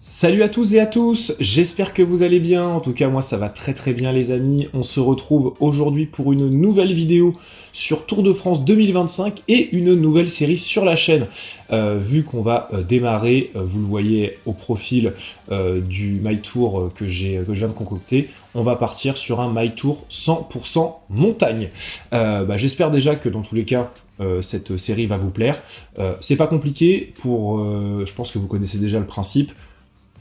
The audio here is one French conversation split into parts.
Salut à tous et à tous, j'espère que vous allez bien, en tout cas moi ça va très bien les amis, on se retrouve aujourd'hui pour une nouvelle vidéo sur Tour de France 2025 et une nouvelle série sur la chaîne. Vu qu'on va démarrer, vous le voyez au profil du My Tour que je viens de concocter, on va partir sur un My Tour 100% montagne. J'espère déjà que dans tous les cas, cette série va vous plaire. C'est pas compliqué, je pense que vous connaissez déjà le principe.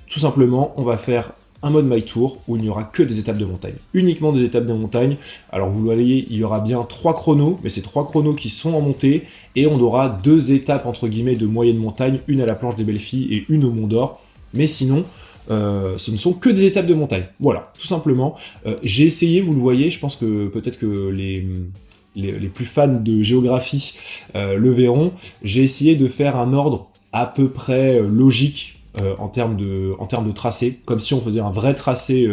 Tout simplement, on va faire un mode My Tour où il n'y aura que des étapes de montagne. Uniquement des étapes de montagne. Alors vous voyez, il y aura bien 3 chronos, mais c'est 3 chronos qui sont en montée, et on aura 2 étapes entre guillemets de moyenne montagne, une à la planche des Belles Filles et une au Mont d'Or. Mais sinon, ce ne sont que des étapes de montagne. Voilà, tout simplement. J'ai essayé, vous le voyez, je pense que peut-être que les plus fans de géographie le verront, j'ai essayé de faire un ordre à peu près logique en termes de tracé, comme si on faisait un vrai tracé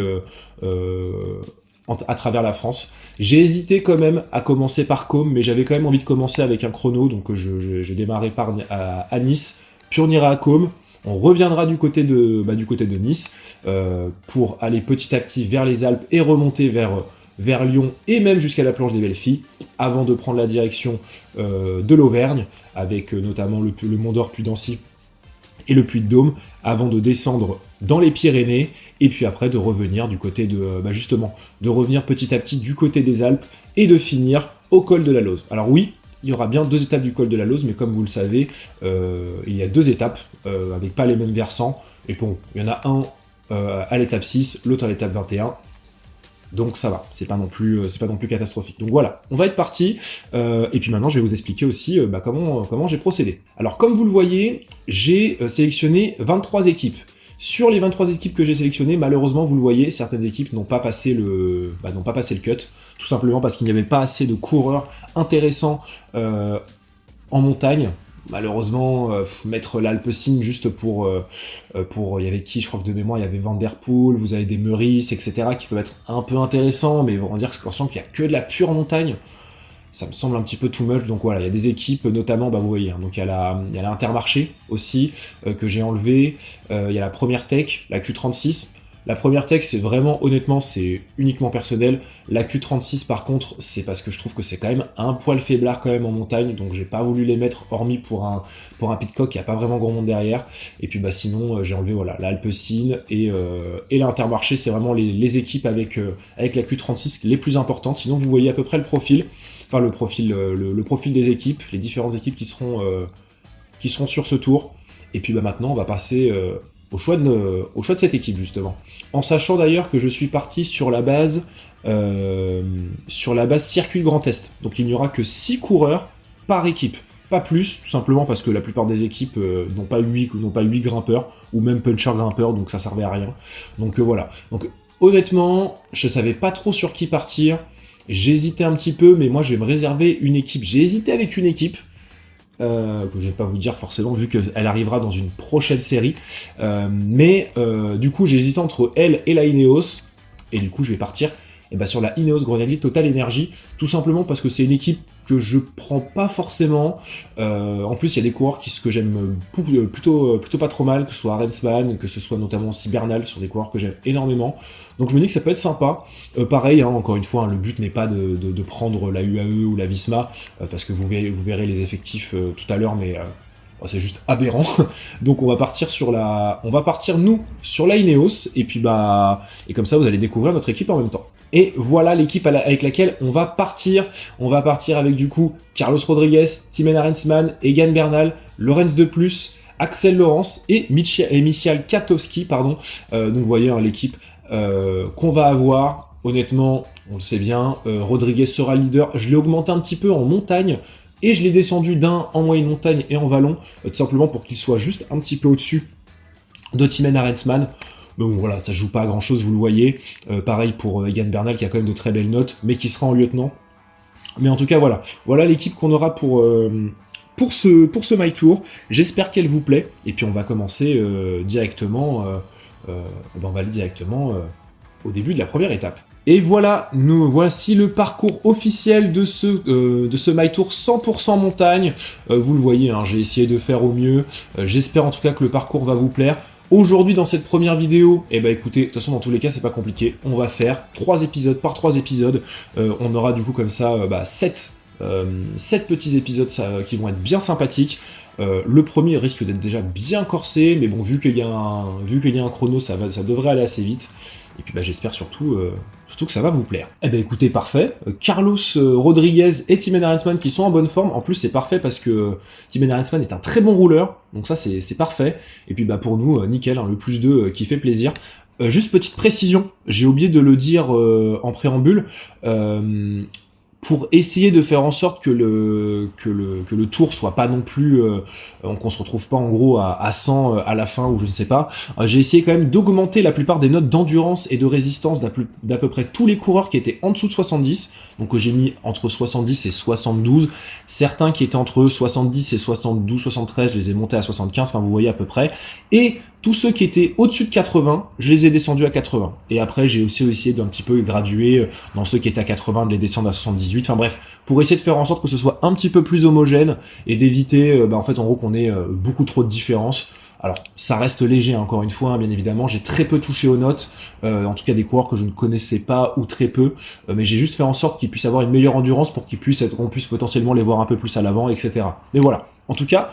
à travers la France. J'ai hésité quand même à commencer par Côme, mais j'avais quand même envie de commencer avec un chrono, donc j'ai démarré à Nice, puis on ira à Côme. On reviendra du côté de Nice pour aller petit à petit vers les Alpes et remonter vers Lyon et même jusqu'à la planche des Belles Filles, avant de prendre la direction de l'Auvergne, avec notamment le Mont d'Or Puy-Dancy et le Puy-de-Dôme, avant de descendre dans les Pyrénées, et puis après de revenir du côté de revenir petit à petit du côté des Alpes, et de finir au col de la Lose. Alors oui, il y aura bien 2 étapes du col de la Lose, mais comme vous le savez, il y a 2 étapes, avec pas les mêmes versants, et bon, il y en a un à l'étape 6, l'autre à l'étape 21, donc ça va, c'est pas non plus catastrophique. Donc voilà, on va être parti, et puis maintenant je vais vous expliquer aussi comment j'ai procédé. Alors comme vous le voyez, j'ai sélectionné 23 équipes. Sur les 23 équipes que j'ai sélectionnées, malheureusement vous le voyez, certaines équipes n'ont pas passé le cut, tout simplement parce qu'il n'y avait pas assez de coureurs intéressants en montagne. Malheureusement, mettre l'Alpecin juste il y avait qui, je crois que de mémoire, il y avait Van Der Poel, vous avez des Meurice, etc., qui peuvent être un peu intéressants, mais on va dire qu'on sent qu'il n'y a que de la pure montagne, ça me semble un petit peu too much. Donc voilà, il y a des équipes, notamment, vous voyez, hein, donc il y a l'Intermarché aussi, que j'ai enlevé, il y a la Première Tech, la Q36. La Première Tech, c'est vraiment, honnêtement, c'est uniquement personnel. La Q36, par contre, c'est parce que je trouve que c'est quand même un poil faiblard quand même en montagne, donc j'ai pas voulu les mettre, hormis pour un Pidcock, il n'y a pas vraiment grand monde derrière. Et puis sinon, j'ai enlevé voilà, l'Alpecin et l'Intermarché, c'est vraiment les équipes avec la Q36 les plus importantes. Sinon, vous voyez à peu près le profil, enfin le profil des équipes, les différentes équipes qui seront sur ce tour. Et puis maintenant, on va passer au choix de cette équipe, justement. En sachant d'ailleurs que je suis parti sur la base circuit Grand Est. Donc il n'y aura que 6 coureurs par équipe. Pas plus, tout simplement parce que la plupart des équipes n'ont pas 8 grimpeurs, ou même puncher grimpeurs, donc ça servait à rien. Donc voilà. Donc honnêtement, je savais pas trop sur qui partir. J'hésitais un petit peu, mais moi je vais me réserver une équipe. J'ai hésité avec une équipe, que je vais pas vous dire forcément vu qu'elle arrivera dans une prochaine série, du coup j'ai hésité entre elle et la Ineos, et du coup je vais partir sur la Ineos Grenadier Total Energy, tout simplement parce que c'est une équipe que je prends pas forcément. En plus il y a des coureurs que j'aime plutôt pas trop mal, que ce soit Arensman, que ce soit notamment aussi Bernal, sur des coureurs que j'aime énormément. Donc je me dis que ça peut être sympa. Pareil, hein, encore une fois, hein, le but n'est pas de prendre la UAE ou la Visma, parce que vous verrez les effectifs tout à l'heure, mais c'est juste aberrant. Donc on va partir nous sur la Ineos, et puis et comme ça vous allez découvrir notre équipe en même temps. Et voilà l'équipe avec laquelle on va partir. On va partir avec du coup Carlos Rodriguez, Thymen Arensman, Egan Bernal, Lorenz De Plus, Axel Laurence et Michael Katowski, pardon. Donc vous voyez hein, l'équipe qu'on va avoir. Honnêtement, on le sait bien, Rodriguez sera le leader. Je l'ai augmenté un petit peu en montagne, et je l'ai descendu d'un en moyenne montagne et en vallon, tout simplement pour qu'il soit juste un petit peu au-dessus de Thymen Arensman. Donc voilà, ça joue pas à grand chose, vous le voyez. Pareil pour Egan Bernal qui a quand même de très belles notes, mais qui sera en lieutenant. Mais en tout cas, voilà l'équipe qu'on aura pour ce My Tour. J'espère qu'elle vous plaît. Et puis on va commencer directement. On va aller directement au début de la première étape. Et voilà, nous voici le parcours officiel de ce My Tour 100% montagne. Vous le voyez, hein, j'ai essayé de faire au mieux. J'espère en tout cas que le parcours va vous plaire. Aujourd'hui, dans cette première vidéo, eh ben écoutez, de toute façon, dans tous les cas, c'est pas compliqué. On va faire 3 épisodes par 3 épisodes. On aura du coup comme ça 7 petits épisodes qui vont être bien sympathiques. Le premier risque d'être déjà bien corsé, mais bon, vu qu'il y a un chrono, ça devrait aller assez vite. Et puis j'espère surtout que ça va vous plaire. Eh ben écoutez, parfait. Carlos Rodriguez et Tim Arensman qui sont en bonne forme. En plus, c'est parfait parce que Tim Arensman est un très bon rouleur. Donc ça, c'est parfait. Et puis pour nous, nickel, hein, le +2 qui fait plaisir. Juste petite précision, j'ai oublié de le dire en préambule. Pour essayer de faire en sorte que le tour soit pas non plus qu'on se retrouve pas en gros à 100 à la fin ou je ne sais pas, j'ai essayé quand même d'augmenter la plupart des notes d'endurance et de résistance d'à peu près tous les coureurs qui étaient en dessous de 70, donc j'ai mis entre 70 et 72, certains qui étaient entre 70 et 72, 73, je les ai montés à 75, enfin vous voyez à peu près, et tous ceux qui étaient au-dessus de 80, je les ai descendus à 80. Et après, j'ai aussi essayé d'un petit peu graduer dans ceux qui étaient à 80, de les descendre à 78. Enfin bref, pour essayer de faire en sorte que ce soit un petit peu plus homogène et d'éviter, en fait, en gros, qu'on ait beaucoup trop de différences. Alors, ça reste léger, hein, encore une fois, hein, bien évidemment. J'ai très peu touché aux notes, en tout cas des coureurs que je ne connaissais pas ou très peu. Mais j'ai juste fait en sorte qu'ils puissent avoir une meilleure endurance pour qu'on puisse potentiellement les voir un peu plus à l'avant, etc. Mais voilà. En tout cas,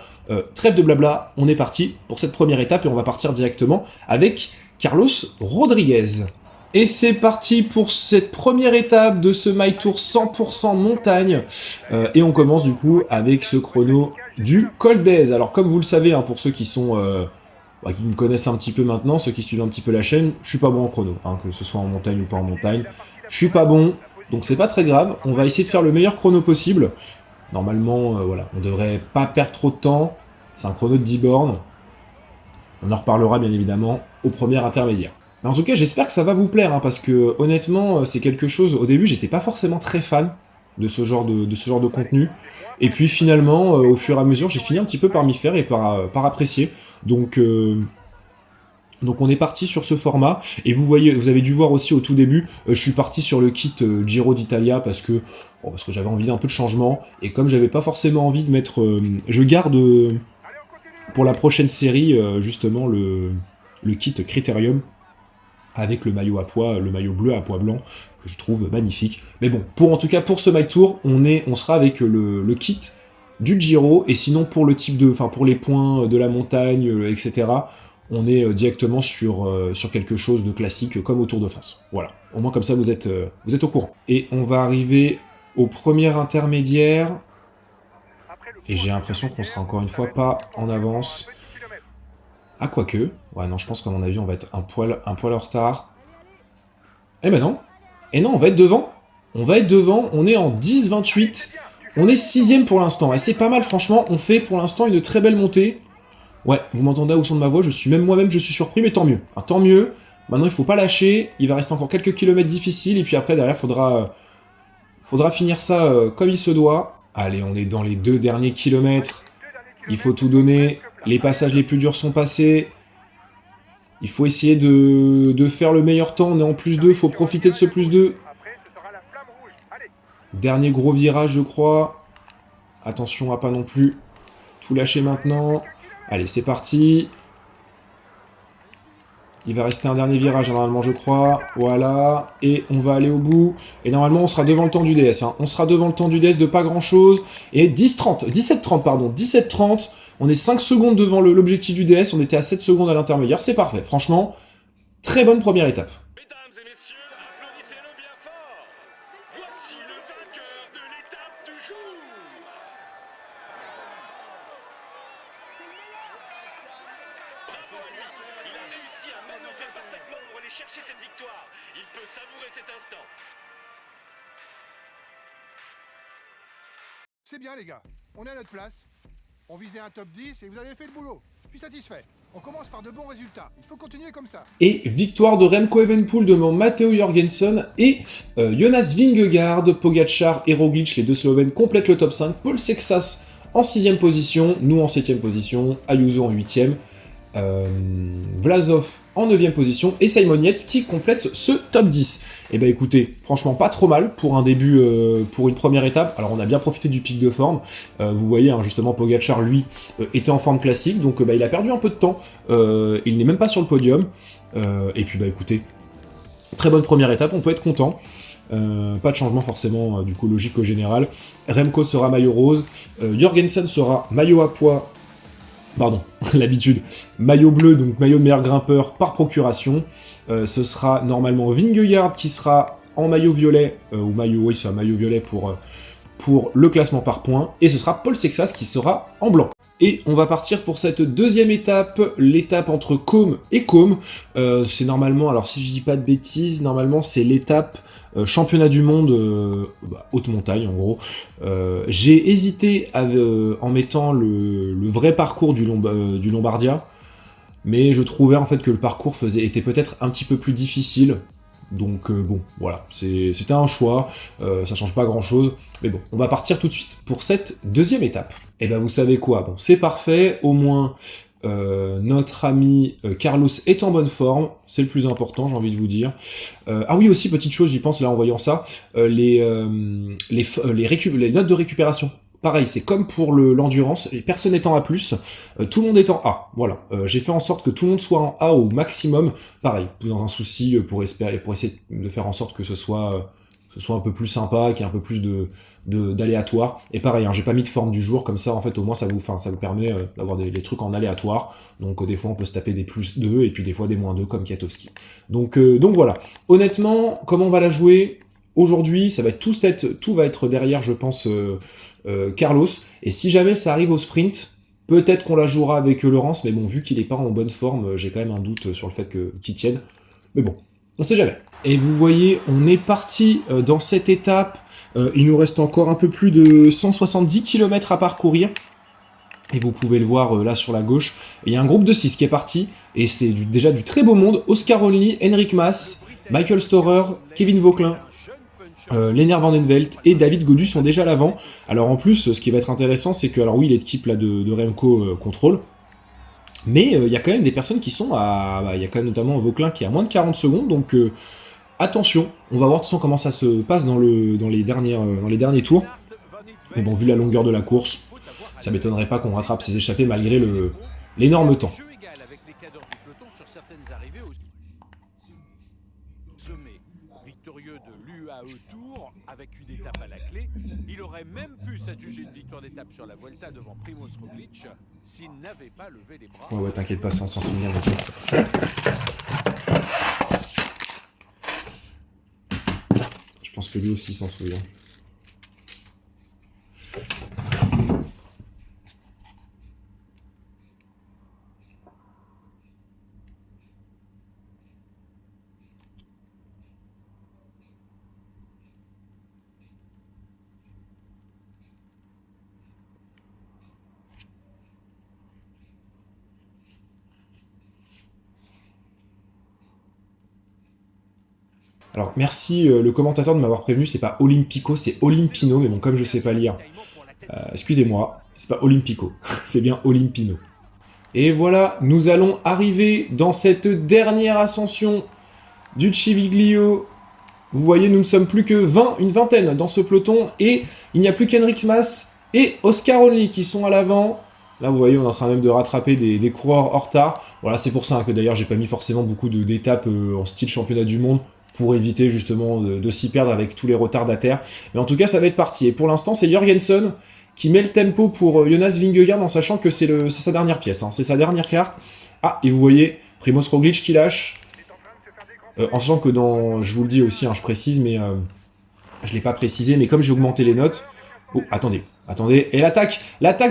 trêve de blabla, on est parti pour cette première étape et on va partir directement avec Carlos Rodriguez. Et c'est parti pour cette première étape de ce My Tour 100% montagne. Et on commence du coup avec ce chrono du Col d'Èze. Alors comme vous le savez, hein, pour ceux qui sont qui me connaissent un petit peu maintenant, ceux qui suivent un petit peu la chaîne, je suis pas bon en chrono, hein, que ce soit en montagne ou pas en montagne. Je suis pas bon, donc c'est pas très grave. On va essayer de faire le meilleur chrono possible. Normalement, voilà, on devrait pas perdre trop de temps. C'est un chrono de 10 bornes. On en reparlera bien évidemment au premier intermédiaire. Mais en tout cas, j'espère que ça va vous plaire, hein, parce que honnêtement, c'est quelque chose. Au début, j'étais pas forcément très fan de ce genre de contenu. Et puis finalement, au fur et à mesure, j'ai fini un petit peu par m'y faire et par apprécier. Donc on est parti sur ce format, et vous avez dû voir aussi au tout début, je suis parti sur le kit Giro d'Italia parce que j'avais envie d'un peu de changement, et comme j'avais pas forcément envie de mettre... je garde pour la prochaine série justement le kit Critérium avec le maillot à pois, le maillot bleu à pois blanc, que je trouve magnifique. Mais bon, en tout cas pour ce My Tour, on sera avec le kit du Giro, et sinon pour le type pour les points de la montagne, etc., on est directement sur quelque chose de classique comme au Tour de France. Voilà, au moins comme ça vous êtes au courant. Et on va arriver au premier intermédiaire, et j'ai l'impression qu'on sera encore une fois pas en avance. Ah, quoique, ouais non, je pense qu'à mon avis on va être un poil en retard. Eh ben non, on va être devant. On est en 10-28, on est 6ème pour l'instant, et c'est pas mal franchement, on fait pour l'instant une très belle montée. Ouais, vous m'entendez au son de ma voix, je suis surpris, mais tant mieux. Hein, tant mieux. Maintenant, il faut pas lâcher. Il va rester encore quelques kilomètres difficiles, et puis après, derrière, faudra finir ça comme il se doit. Allez, on est dans les 2 derniers kilomètres. Il faut tout donner. Les passages les plus durs sont passés. Il faut essayer de faire le meilleur temps. On est en +2, il faut profiter de ce +2. Dernier gros virage, je crois. Attention à pas non plus tout lâcher maintenant. Allez, c'est parti. Il va rester un dernier virage, normalement, je crois. Voilà. Et on va aller au bout. Et normalement, on sera devant le temps du DS. Hein. On sera devant le temps du DS de pas grand-chose. Et 17-30, pardon. 17-30. On est 5 secondes devant l'objectif du DS. On était à 7 secondes à l'intermédiaire. C'est parfait. Franchement, très bonne première étape. Chercher cette victoire, il peut savourer cet instant. C'est bien les gars, on est à notre place. On visait un top 10 et vous avez fait le boulot. Je suis satisfait. On commence par de bons résultats. Il faut continuer comme ça. Et victoire de Remco Evenepoel devant Matteo Jorgensen et Jonas Vingegaard, Pogačar et Roglic, les deux Slovènes complètent le top 5. Paul Sexas en 6ème position, nous en 7ème position, Ayuso en 8ème. Vlasov en 9ème position, et Simon Yates qui complète ce top 10. Et bah écoutez, franchement pas trop mal pour un début, pour une première étape. Alors on a bien profité du pic de forme, vous voyez hein, justement Pogacar lui était en forme classique, donc bah, il a perdu un peu de temps, il n'est même pas sur le podium, et puis bah écoutez, très bonne première étape, on peut être content. Pas de changement forcément du coup logique au général. Remco sera maillot rose, Jorgensen sera maillot à pois, pardon, l'habitude, maillot bleu, donc maillot de meilleur grimpeur par procuration. Ce sera normalement Vingegaard qui sera en maillot violet, ou maillot, oui, c'est un maillot violet pour le classement par points, et ce sera Paul Sexas qui sera en blanc. Et on va partir pour cette deuxième étape, l'étape entre Côme et Côme. C'est normalement, alors si je dis pas de bêtises, normalement c'est l'étape championnat du monde haute montagne en gros. J'ai hésité en mettant le vrai parcours du Lombardia, mais je trouvais en fait que le parcours était peut-être un petit peu plus difficile. Donc bon, voilà, c'était un choix, ça change pas grand-chose, mais bon, on va partir tout de suite pour cette deuxième étape. Et ben vous savez quoi, bon c'est parfait, au moins notre ami Carlos est en bonne forme, c'est le plus important, j'ai envie de vous dire. Ah oui aussi, petite chose, j'y pense là en voyant ça, les notes de récupération. Pareil, c'est comme pour l'endurance, personne n'étant A+, tout le monde est en A, voilà. J'ai fait en sorte que tout le monde soit en A au maximum, pareil, dans un souci pour essayer de faire en sorte que ce soit un peu plus sympa, qu'il y ait un peu plus d'aléatoire. Et pareil, hein, j'ai pas mis de forme du jour, comme ça en fait au moins ça vous permet d'avoir des trucs en aléatoire, donc des fois on peut se taper des +2 et puis des fois des -2 comme Kwiatkowski. Donc voilà, honnêtement, comment on va la jouer aujourd'hui, ça va être tout va être derrière je pense Carlos, et si jamais ça arrive au sprint, peut-être qu'on la jouera avec Laurence, mais bon, vu qu'il est pas en bonne forme, j'ai quand même un doute sur le fait qu'il tienne, mais bon, on sait jamais. Et vous voyez, on est parti dans cette étape, il nous reste encore un peu plus de 170 km à parcourir, et vous pouvez le voir là sur la gauche, il y a un groupe de 6 qui est parti, et c'est déjà du très beau monde, Oscar Onley, Henrik Mas, Michael Storer, Kevin Vauquelin, Lennart Van den Velt et David Gaudu sont déjà à l'avant. Alors en plus, ce qui va être intéressant, c'est que, alors oui, l'équipe là de Remco contrôle, mais il y a quand même des personnes qui sont il y a quand même notamment Vauquelin qui est à moins de 40 secondes, donc attention, on va voir de toute façon comment ça se passe dans les derniers tours. Mais bon, vu la longueur de la course, ça m'étonnerait pas qu'on rattrape ses échappées malgré l'énorme temps. Victorieux de l'UAE Tour avec une étape à la clé, il aurait même pu s'adjuger une victoire d'étape sur la Vuelta devant Primož Roglič s'il n'avait pas levé les bras. Ouais, t'inquiète pas, ça on s'en souvient de tout ça. Je pense que lui aussi s'en souvient. Alors merci le commentateur de m'avoir prévenu, c'est pas Olimpico, c'est Olimpino, mais bon comme je sais pas lire, excusez-moi, c'est pas Olimpico, c'est bien Olimpino. Et voilà, nous allons arriver dans cette dernière ascension du Civiglio. Vous voyez, nous ne sommes plus que une vingtaine dans ce peloton, et il n'y a plus qu'Henrik Mas et Oscar Onley qui sont à l'avant. Là, vous voyez, on est en train même de rattraper des coureurs en retard. Voilà, c'est pour ça que d'ailleurs, j'ai pas mis forcément beaucoup d'étapes en style championnat du monde, pour éviter justement de s'y perdre avec tous les retardataires. Mais en tout cas, ça va être parti. Et pour l'instant, c'est Jorgensen qui met le tempo pour Jonas Vingegaard en sachant que c'est sa dernière pièce, hein, c'est sa dernière carte. Ah, et vous voyez, Primož Roglič qui lâche. En sachant que je vous le dis aussi, hein, je précise, mais je ne l'ai pas précisé, mais comme j'ai augmenté les notes... Oh, attendez, et l'attaque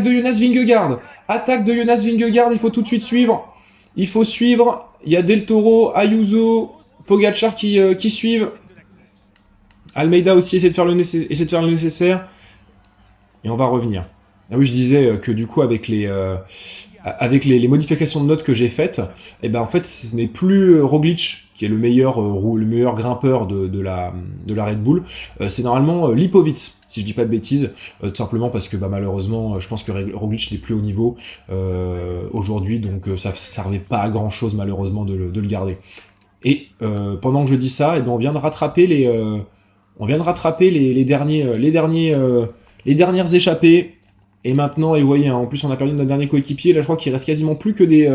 de Jonas Vingegaard. Attaque de Jonas Vingegaard, il faut tout de suite suivre. Il faut suivre, il y a Del Toro, Ayuso... Pogacar qui suivent. Almeida aussi essaie de faire le nécessaire. Et on va revenir. Ah oui, je disais que du coup, avec avec les modifications de notes que j'ai faites, et ben en fait ce n'est plus Roglic qui est le meilleur grimpeur de la Red Bull, c'est normalement Lipovic, si je dis pas de bêtises, tout simplement parce que bah, malheureusement je pense que Roglic n'est plus au niveau aujourd'hui, donc ça servait pas à grand chose malheureusement de le garder. Et pendant que je dis ça, et ben on vient de rattraper les dernières échappées. Et maintenant, et vous voyez, hein, en plus on a perdu notre dernier coéquipier, là je crois qu'il reste quasiment plus que des...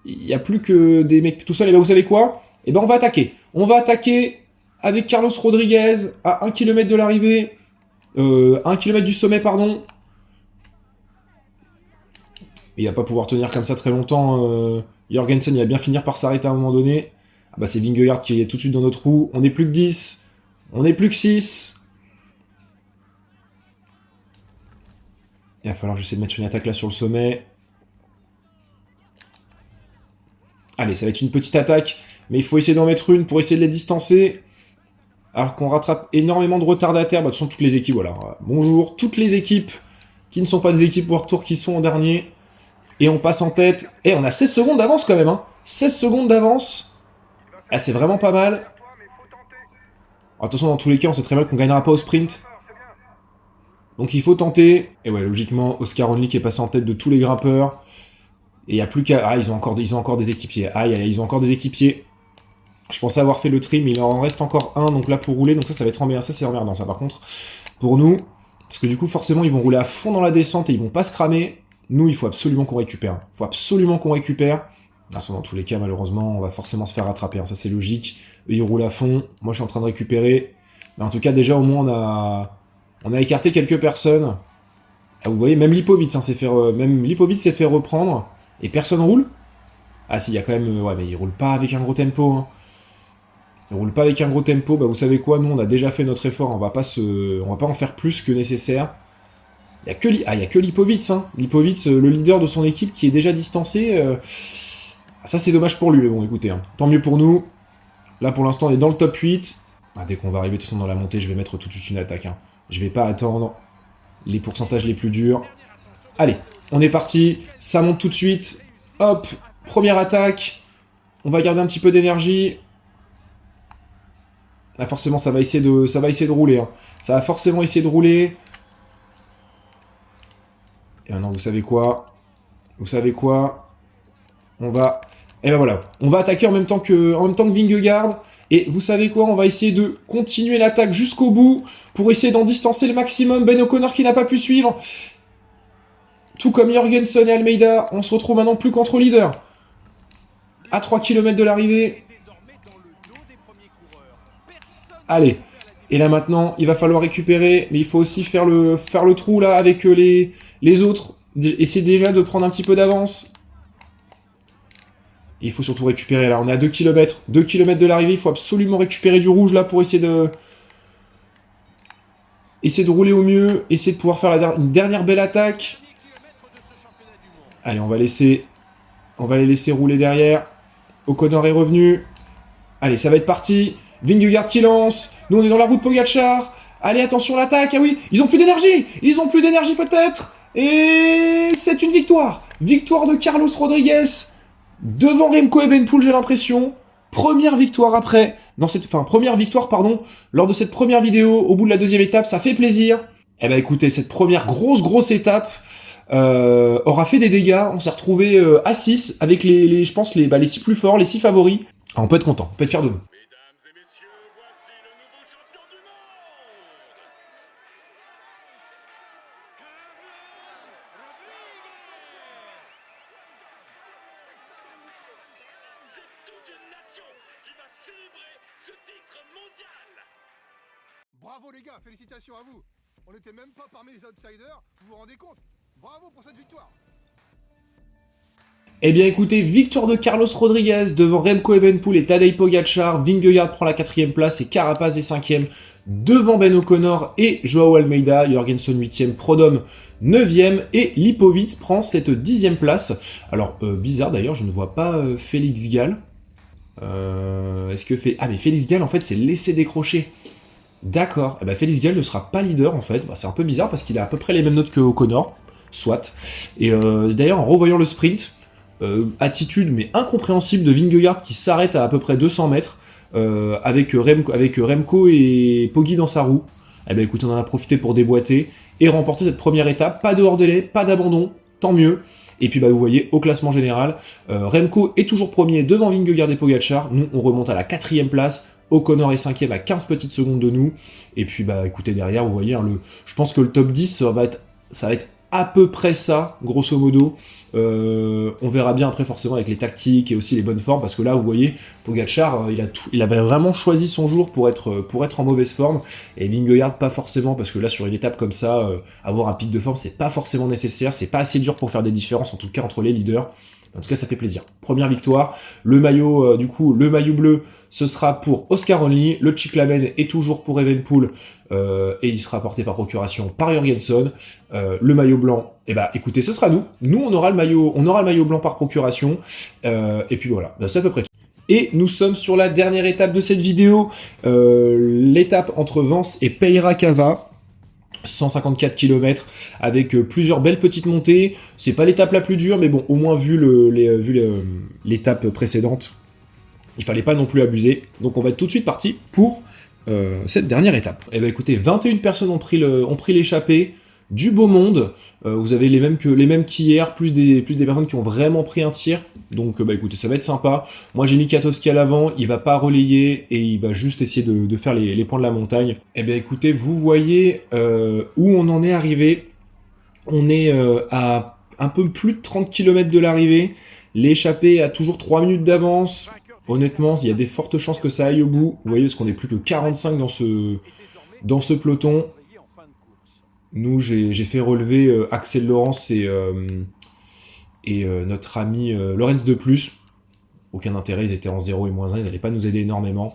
Il n'y a plus que des mecs tout seuls, et ben vous savez quoi? Et ben on va attaquer. On va attaquer avec Carlos Rodriguez à 1 km de l'arrivée. 1 km du sommet, pardon. Il va pas pouvoir tenir comme ça très longtemps. Jorgensen, il va bien finir par s'arrêter à un moment donné. Ah bah c'est Vingegaard qui est tout de suite dans notre roue. On n'est plus que 10. On n'est plus que 6. Il va falloir que j'essaie de mettre une attaque là sur le sommet. Allez, ça va être une petite attaque, mais il faut essayer d'en mettre une pour essayer de les distancer. Alors qu'on rattrape énormément de retardataires. Bah, de toute façon, toutes les équipes, voilà. Bonjour, toutes les équipes qui ne sont pas des équipes World Tour qui sont en dernier. Et on passe en tête. Et on a 16 secondes d'avance quand même, hein. 16 secondes d'avance. Ah, c'est vraiment pas mal. Attention, dans tous les cas, on sait très bien qu'on ne gagnera pas au sprint. Donc il faut tenter. Et ouais, logiquement, Oscar Only qui est passé en tête de tous les grimpeurs. Et il n'y a plus qu'à... Ah, ils ont encore des équipiers. Ah, ils ont encore des équipiers. Je pensais avoir fait le tri, mais il en reste encore un. Donc là, pour rouler, donc ça va être emmerdant. Ça, c'est emmerdant, ça, par contre. Pour nous. Parce que du coup, forcément, ils vont rouler à fond dans la descente et ils vont pas se cramer. Nous, il faut absolument qu'on récupère. Il faut absolument qu'on récupère. Dans tous les cas, malheureusement, on va forcément se faire rattraper. Hein. Ça, c'est logique. Eux, ils roulent à fond. Moi, je suis en train de récupérer. Mais en tout cas, déjà, au moins, on a écarté quelques personnes. Ah, vous voyez, même Lipovic s'est fait reprendre. Et personne roule. Ah si, il y a quand même... ouais, mais il roule pas avec un gros tempo. Hein. Il roule pas avec un gros tempo. Bah, vous savez quoi, nous, on a déjà fait notre effort. On va pas en faire plus que nécessaire. Il y a que Lipovic. Hein. Lipovic, le leader de son équipe, qui est déjà distancé. Ça, c'est dommage pour lui. Mais bon, écoutez, hein. Tant mieux pour nous. Là, pour l'instant, on est dans le top 8. Ah, dès qu'on va arriver, de toute façon, dans la montée, je vais mettre tout de suite une attaque. Hein. Je vais pas attendre les pourcentages les plus durs. Allez, on est parti. Ça monte tout de suite. Hop, première attaque. On va garder un petit peu d'énergie. Ah, forcément, ça va essayer de rouler. Hein. Ça va forcément essayer de rouler. Et maintenant, vous savez quoi? On va... Et ben voilà, on va attaquer en même temps que Vingegaard. Et vous savez quoi? On va essayer de continuer l'attaque jusqu'au bout pour essayer d'en distancer le maximum. Ben O'Connor qui n'a pas pu suivre. Tout comme Jorgensen et Almeida, on se retrouve maintenant plus qu'entre leaders. À 3 km de l'arrivée. Allez. Et là maintenant, il va falloir récupérer. Mais il faut aussi faire le trou là avec les autres. Essayer déjà de prendre un petit peu d'avance. Il faut surtout récupérer, là, on est à 2 km. 2 km de l'arrivée, il faut absolument récupérer du rouge, là, pour essayer de rouler au mieux, essayer de pouvoir faire une dernière belle attaque. Allez, on va les laisser rouler derrière. O'Connor est revenu. Allez, ça va être parti. Vingegaard qui lance. Nous, on est dans la route Pogacar. Allez, attention, l'attaque. Ah oui, ils ont plus d'énergie. Ils ont plus d'énergie, peut-être. Et c'est une victoire. Victoire de Carlos Rodriguez. Devant Remco Evenepoel, j'ai l'impression. Première victoire lors de cette première vidéo, au bout de la deuxième étape, ça fait plaisir. Eh ben écoutez, cette première grosse étape aura fait des dégâts. On s'est retrouvé à 6 avec je pense les 6 plus forts, les 6 favoris. Ah, on peut être content, on peut être fier de nous. Bravo les gars, félicitations à vous. On n'était même pas parmi les outsiders, vous vous rendez compte? Bravo pour cette victoire. Eh bien écoutez, victoire de Carlos Rodriguez devant Remco Evenepoel et Tadej Pogacar. Vingegaard prend la 4e place et Carapaz est 5e devant Ben O'Connor et Joao Almeida. Jorgensen 8e, Prodhomme 9e et Lipovic prend cette 10e place. Alors bizarre d'ailleurs, je ne vois pas Félix Gall. Est-ce que Ah mais Félix Gall en fait c'est laissé décrocher. D'accord, eh ben Félix Gall ne sera pas leader en fait. Bah, c'est un peu bizarre parce qu'il a à peu près les mêmes notes que O'Connor. soit. Et d'ailleurs, en revoyant le sprint, attitude mais incompréhensible de Vingegaard qui s'arrête à peu près 200 mètres avec Remco et Poggi dans sa roue. Eh ben écoute, on en a profité pour déboîter et remporter cette première étape. Pas de hors-délai, pas d'abandon, tant mieux. Et puis bah, vous voyez, au classement général, Remco est toujours premier devant Vingegaard et Pogacar. Nous, on remonte à la 4e place. O'Connor est 5e à 15 petites secondes de nous. Et puis bah écoutez, derrière, vous voyez, hein, je pense que le top 10, ça va être à peu près ça, grosso modo. On verra bien après forcément avec les tactiques et aussi les bonnes formes, parce que là vous voyez Pogacar il avait vraiment choisi son jour pour être en mauvaise forme, et Vingegaard pas forcément, parce que là sur une étape comme ça, avoir un pic de forme c'est pas forcément nécessaire, c'est pas assez dur pour faire des différences en tout cas entre les leaders. En tout cas, ça fait plaisir. Première victoire. Le maillot, le maillot bleu, ce sera pour Oscar Only. Le Cyclamen est toujours pour Evenepoel et il sera porté par procuration par Jorgenson. Le maillot blanc, eh ben, écoutez, ce sera nous. Nous, on aura le maillot blanc par procuration. Et puis voilà, c'est à peu près tout. Et nous sommes sur la dernière étape de cette vidéo, l'étape entre Vence et Peira-Cava. 154 km avec plusieurs belles petites montées. C'est pas l'étape la plus dure, mais bon, au moins vu l'étape précédente, il fallait pas non plus abuser. Donc on va être tout de suite parti pour cette dernière étape. Et ben écoutez, 21 personnes ont pris l'échappée, du beau monde. Vous avez les mêmes qu'hier, plus des personnes qui ont vraiment pris un tir. Donc bah écoutez, ça va être sympa. Moi j'ai mis Kwiatkowski à l'avant, il va pas relayer et il va juste essayer de faire les points de la montagne. Et bien écoutez, vous voyez où on en est arrivé. On est à un peu plus de 30 km de l'arrivée. L'échappée a toujours 3 minutes d'avance. Honnêtement, il y a des fortes chances que ça aille au bout. Vous voyez, parce qu'on est plus que 45 dans ce peloton. Nous, j'ai fait relever Axel Laurence et notre ami Lorenz de Plus. Aucun intérêt, ils étaient en 0 et moins 1, ils n'allaient pas nous aider énormément.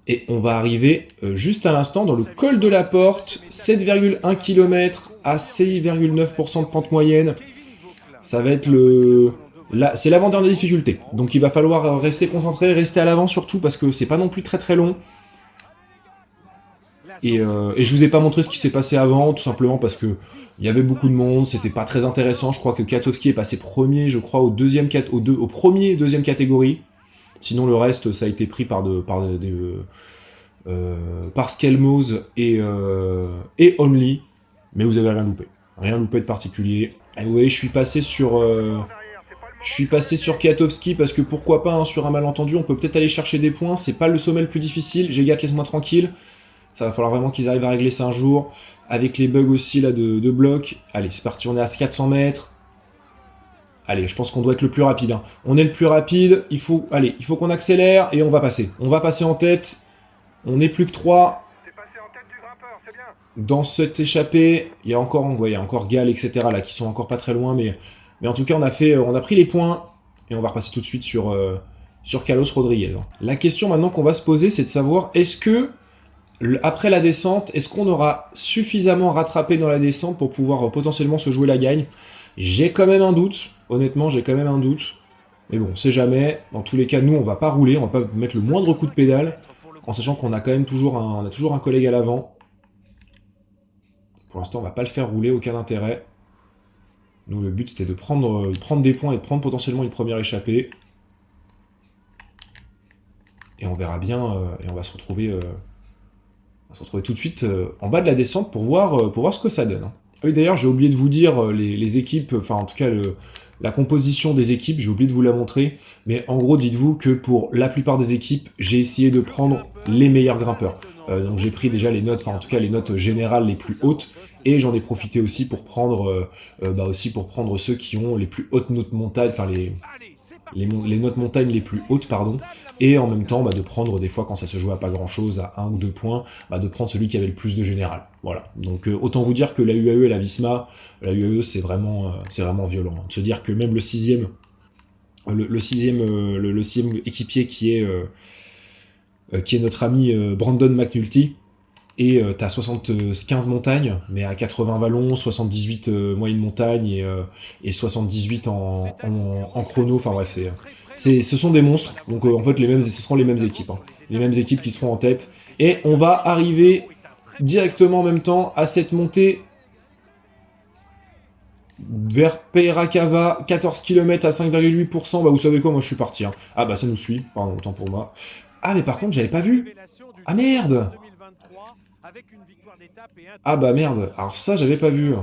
Et on va arriver juste à l'instant dans le col de la Porte, 7,1 km à 6,9% de pente moyenne. Ça va être c'est l'avant-dernière difficulté. Donc il va falloir rester concentré, rester à l'avant surtout, parce que c'est pas non plus très très long. Et je vous ai pas montré ce qui s'est passé avant, tout simplement parce que il y avait beaucoup de monde, c'était pas très intéressant. Je crois que Kwiatkowski est passé premier, je crois, au premier et deuxième catégorie. Sinon, le reste, ça a été pris par Skelmose et Only. Mais vous avez rien loupé. Rien loupé de particulier. Et vous voyez, je suis passé sur Kwiatkowski parce que pourquoi pas, hein, sur un malentendu, on peut peut-être aller chercher des points. C'est pas le sommet le plus difficile. Gégat, laisse-moi tranquille. Ça va falloir vraiment qu'ils arrivent à régler ça un jour. Avec les bugs aussi là de bloc. Allez, c'est parti, on est à 400 mètres. Allez, je pense qu'on doit être le plus rapide. Hein. On est le plus rapide. Il faut qu'on accélère et on va passer. On va passer en tête. On n'est plus que 3. Dans cette échappée, il y a encore Gall, etc. là, qui sont encore pas très loin. Mais en tout cas, on a pris les points. Et on va repasser tout de suite sur Carlos Rodriguez. Hein. La question maintenant qu'on va se poser, c'est de savoir, est-ce que après la descente, est-ce qu'on aura suffisamment rattrapé dans la descente pour pouvoir potentiellement se jouer la gagne? J'ai quand même un doute, honnêtement, j'ai quand même un doute. Mais bon, on sait jamais. Dans tous les cas, nous, on va pas rouler, on va pas mettre le moindre coup de pédale, en sachant qu'on a quand même toujours un collègue à l'avant. Pour l'instant, on va pas le faire rouler, aucun intérêt. Nous, le but, c'était de prendre des points et de prendre potentiellement une première échappée. Et on verra bien, et on va se retrouver tout de suite en bas de la descente pour voir ce que ça donne. Oui, d'ailleurs, j'ai oublié de vous dire les équipes, enfin en tout cas la composition des équipes, j'ai oublié de vous la montrer, mais en gros, dites-vous que pour la plupart des équipes, j'ai essayé de prendre les meilleurs grimpeurs. Donc j'ai pris déjà les notes, enfin en tout cas les notes générales les plus hautes, et j'en ai profité aussi pour prendre ceux qui ont les plus hautes notes montagne, enfin les notes montagnes les plus hautes, pardon, et en même temps de prendre des fois quand ça se joue à pas grand chose, à 1 ou 2 points, de prendre celui qui avait le plus de général. Voilà. Donc autant vous dire que la UAE et la Visma, la UAE c'est vraiment violent. Hein. De se dire que même le sixième équipier qui est notre ami Brandon McNulty, et t'as 75 montagnes, mais à 80 vallons, 78 moyenne montagne et 78 en chrono. Enfin bref, ce sont des monstres. Donc en fait, ce seront les mêmes équipes. Hein. Les mêmes équipes qui seront en tête. Et on va arriver directement en même temps à cette montée Vers Peirakava, 14 km à 5,8%. Bah vous savez quoi, moi je suis parti. Hein. Ah bah ça nous suit, pardon, autant pour moi. Ah mais par contre j'avais pas vu. Ah merde. Ah bah merde, alors ça j'avais pas vu.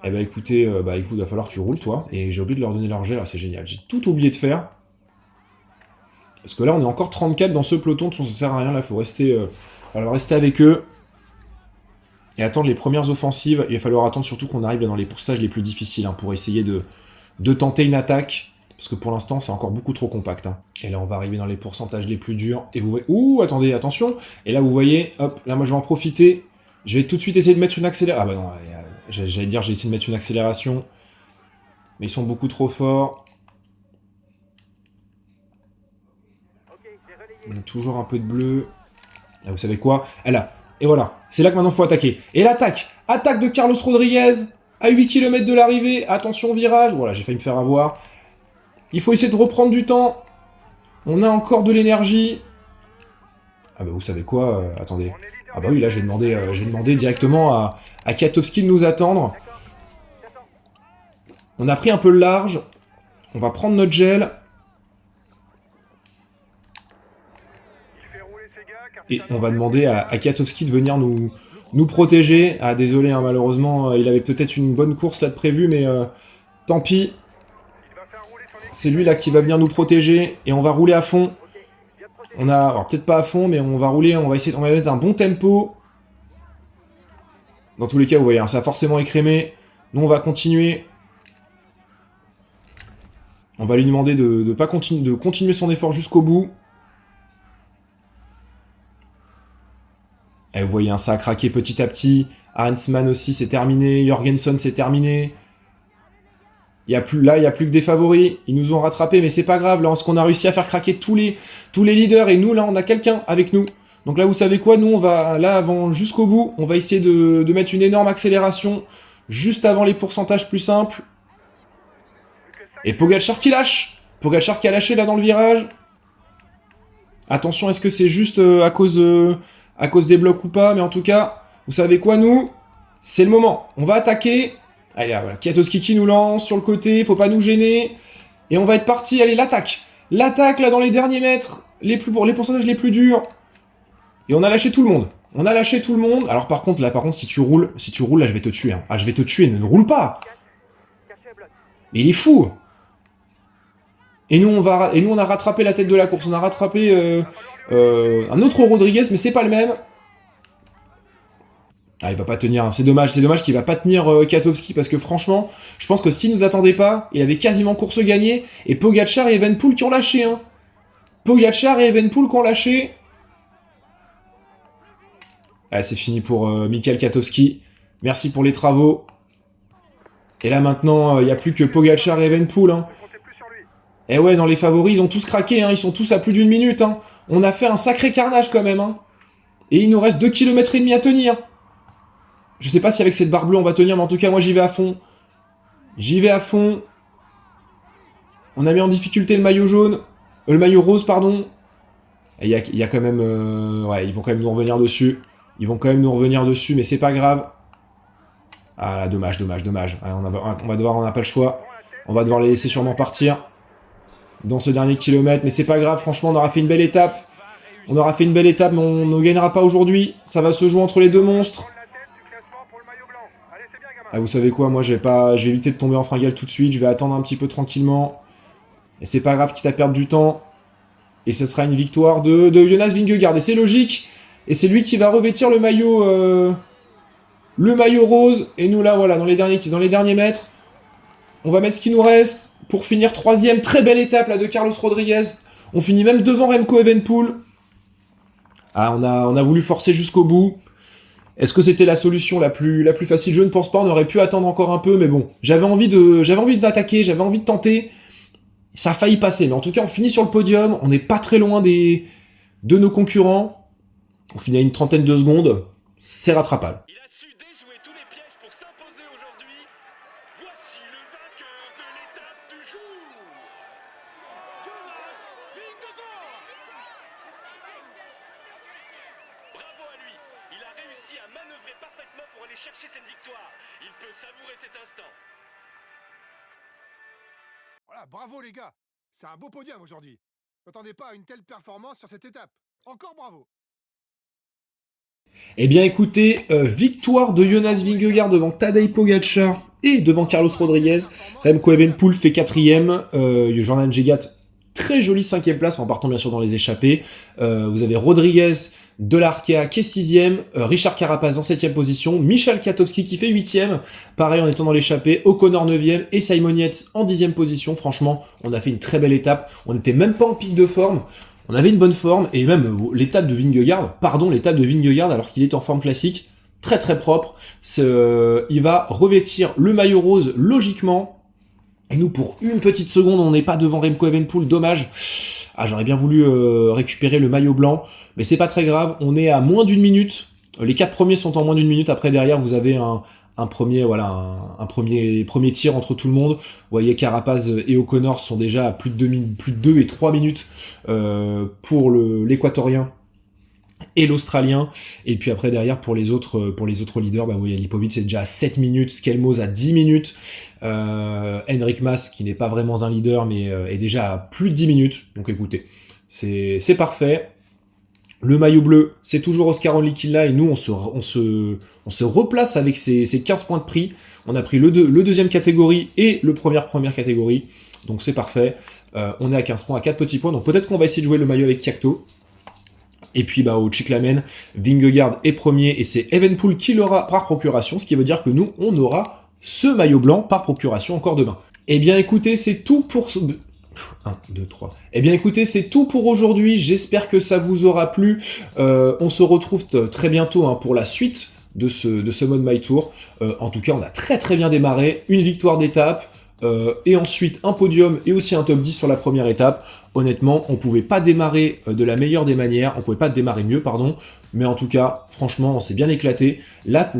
Eh bah écoutez, écoute, va falloir que tu roules toi. Et j'ai oublié de leur donner leur jet là, c'est génial. J'ai tout oublié de faire. Parce que là on est encore 34 dans ce peloton, ça sert à rien, là faut rester, rester avec eux. Et attendre les premières offensives, il va falloir attendre surtout qu'on arrive dans les pourcentages les plus difficiles hein, pour essayer de tenter une attaque. Parce que pour l'instant, c'est encore beaucoup trop compact. Hein. Et là, on va arriver dans les pourcentages les plus durs. Et vous voyez... Ouh, attendez, attention. Et là, vous voyez, hop, là, moi, je vais en profiter. Je vais tout de suite essayer de mettre une accélération. Ah bah non, j'allais dire, j'ai essayé de mettre une accélération. Mais ils sont beaucoup trop forts. On a toujours un peu de bleu. Là, vous savez quoi? Elle a... Et voilà, c'est là que maintenant il faut attaquer. Et l'attaque! Attaque de Carlos Rodriguez à 8 km de l'arrivée. Attention virage. Voilà, j'ai failli me faire avoir. Il faut essayer de reprendre du temps. On a encore de l'énergie. Ah bah vous savez quoi, attendez. Ah bah oui, là j'ai demandé directement à Kwiatkowski de nous attendre. On a pris un peu le large. On va prendre notre gel. Et on va demander à Kwiatkowski de venir nous protéger. Ah désolé, hein, malheureusement, il avait peut-être une bonne course là de prévue, mais tant pis. C'est lui là qui va venir nous protéger. Et on va rouler à fond. On a, alors peut-être pas à fond, mais on va rouler, on va mettre un bon tempo. Dans tous les cas, vous voyez, hein, ça a forcément écrémé. Nous, on va continuer. On va lui demander de continuer son effort jusqu'au bout. Et vous voyez, hein, ça a craqué petit à petit. Hansman aussi, c'est terminé. Jorgensen, c'est terminé. Il n'y a plus que des favoris. Ils nous ont rattrapés, mais c'est pas grave. Là, parce qu'on a réussi à faire craquer tous les leaders. Et nous, là, on a quelqu'un avec nous. Donc là, vous savez quoi? Nous, on va, là, avant, jusqu'au bout, on va essayer de mettre une énorme accélération. Juste avant les pourcentages plus simples. Et Pogacar qui lâche. Pogacar qui a lâché, là, dans le virage. Attention, est-ce que c'est juste à cause des blocs ou pas? Mais en tout cas, vous savez quoi, nous? C'est le moment. On va attaquer. Allez, là, voilà. Kwiatkowski qui nous lance sur le côté, faut pas nous gêner. Et on va être parti, allez, l'attaque. L'attaque, là, dans les derniers mètres, les pourcentages les plus durs. Et on a lâché tout le monde. On a lâché tout le monde. Alors par contre, si tu roules, là, je vais te tuer. Hein. Ah, je vais te tuer, ne roule pas. Mais il est fou. Et nous, on a rattrapé la tête de la course. On a rattrapé un autre Rodriguez, mais c'est pas le même. Ah, il va pas tenir, hein. C'est dommage qu'il va pas tenir Kwiatkowski, parce que franchement, je pense que s'il nous attendait pas, il avait quasiment course gagnée, et Pogacar et Evenepoel qui ont lâché, hein. Pogacar et Evenepoel qui ont lâché. Ah, c'est fini pour Michael Kwiatkowski. Merci pour les travaux. Et là maintenant, il n'y a plus que Pogacar et Evenepoel, hein. Et ouais, dans les favoris, ils ont tous craqué, hein. Ils sont tous à plus d'une minute, hein. On a fait un sacré carnage quand même, hein. Et il nous reste 2,5 km à tenir. Je sais pas si avec cette barre bleue on va tenir, mais en tout cas, moi j'y vais à fond. J'y vais à fond. On a mis en difficulté le maillot jaune. Le maillot rose, pardon. Et il y a quand même... ouais, ils vont quand même nous revenir dessus. Ils vont quand même nous revenir dessus, mais c'est pas grave. Ah, dommage. Ouais, on n'a pas le choix. On va devoir les laisser sûrement partir dans ce dernier kilomètre, mais c'est pas grave, franchement, on aura fait une belle étape. Mais on ne gagnera pas aujourd'hui. Ça va se jouer entre les deux monstres. Ah, vous savez quoi, moi je vais éviter de tomber en fringale tout de suite, je vais attendre un petit peu tranquillement. Et c'est pas grave quitte à perdre du temps. Et ce sera une victoire de Jonas Vingegaard. Et c'est logique. Et c'est lui qui va revêtir le maillot rose. Et nous là, voilà, dans les derniers mètres, on va mettre ce qui nous reste pour finir 3ème. Très belle étape là de Carlos Rodriguez. On finit même devant Remco Evenepoel. Ah, on a voulu forcer jusqu'au bout. Est-ce que c'était la solution la plus facile? Je ne pense pas, on aurait pu attendre encore un peu, mais bon, j'avais envie d'attaquer, j'avais envie de tenter. Ça a failli passer, mais en tout cas, on finit sur le podium, on n'est pas très loin de nos concurrents. On finit à une trentaine de secondes, c'est rattrapable. Il a su déjouer tous les pièges pour s'imposer aujourd'hui. Voici le vainqueur de l'étape du jour. Jonas Vingegaard. Bravo à lui, il a réussi à manœuvrer parfaitement pour aller chercher cette victoire. Il peut savourer cet instant. Voilà, bravo les gars. C'est un beau podium aujourd'hui. N'attendez pas à une telle performance sur cette étape. Encore bravo. Eh bien écoutez, victoire de Jonas Vingegaard devant Tadej Pogacar et devant Carlos Rodriguez. Remco Evenepoel fait 4ème, Jordan Jegat, très jolie 5ème place en partant bien sûr dans les échappées. Vous avez Rodriguez de l'Arkea qui est 6ème, Richard Carapaz en 7ème position, Michal Kwiatkowski qui fait 8ème, pareil en étant dans l'échappée, O'Connor 9ème et Simon Yates en 10ème position. Franchement, on a fait une très belle étape, on n'était même pas en pic de forme. On avait une bonne forme, et même l'étape de Vingegaard, alors qu'il est en forme classique, très très propre. Il va revêtir le maillot rose logiquement. Et nous, pour une petite seconde, on n'est pas devant Remco Evenepoel, dommage. Ah, j'aurais bien voulu récupérer le maillot blanc, mais c'est pas très grave. On est à moins d'une minute. Les 4 premiers sont en moins d'une minute. Après, derrière, vous avez un premier tir entre tout le monde. Vous voyez, Carapaz et O'Connor sont déjà à plus de 2 et 3 minutes pour l'Équatorien et l'Australien. Et puis après, derrière, pour les autres leaders, vous voyez, Lipovic c'est déjà à 7 minutes, Skelmos à 10 minutes, Henrik Mas, qui n'est pas vraiment un leader, mais est déjà à plus de 10 minutes. Donc écoutez, c'est parfait. Le maillot bleu, c'est toujours Oscar Only qui l'a, et nous, on se replace avec ces 15 points de prix. On a pris le deuxième catégorie et le première catégorie, donc c'est parfait. On est à 15 points, à 4 petits points, donc peut-être qu'on va essayer de jouer le maillot avec Kiakto. Et puis au Cyclamen, Vingegaard est premier, et c'est Evenepoel qui l'aura par procuration, ce qui veut dire que nous, on aura ce maillot blanc par procuration encore demain. Eh bien écoutez, c'est tout pour... 1, 2, 3. Eh bien écoutez, c'est tout pour aujourd'hui, j'espère que ça vous aura plu. On se retrouve très bientôt pour la suite de ce mode My Tour. En tout cas, on a très très bien démarré, une victoire d'étape, et ensuite un podium et aussi un top 10 sur la première étape. Honnêtement, on pouvait pas démarrer de la meilleure des manières, on pouvait pas démarrer mieux, pardon, mais en tout cas, franchement, on s'est bien éclaté. Là,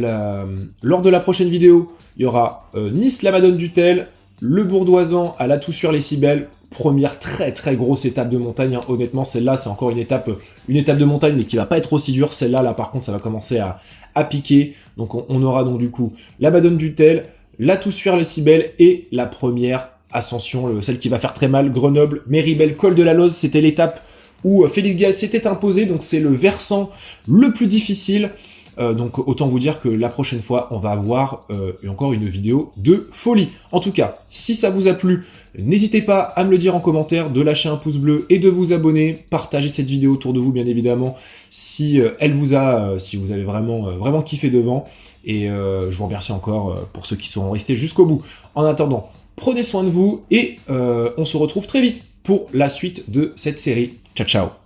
lors de la prochaine vidéo, il y aura Nice-la-Madone-du-Tel, le Bourdoisan à la Toussuire-les-Cibelles, première très très grosse étape de montagne, honnêtement, celle-là, c'est encore une étape de montagne, mais qui va pas être aussi dure. Celle-là, là, par contre, ça va commencer à piquer. Donc, on aura donc du coup la Madone-du-Tel, la Toussuire-les-Cibelles et la première ascension, celle qui va faire très mal, Grenoble, Méribel, Col de la Loze. C'était l'étape où Félix Gall s'était imposé, donc c'est le versant le plus difficile. Donc autant vous dire que la prochaine fois, on va avoir encore une vidéo de folie. En tout cas, si ça vous a plu, n'hésitez pas à me le dire en commentaire, de lâcher un pouce bleu et de vous abonner. Partagez cette vidéo autour de vous, bien évidemment, si si vous avez vraiment kiffé devant. Et je vous remercie encore pour ceux qui sont restés jusqu'au bout. En attendant, prenez soin de vous et on se retrouve très vite pour la suite de cette série. Ciao, ciao!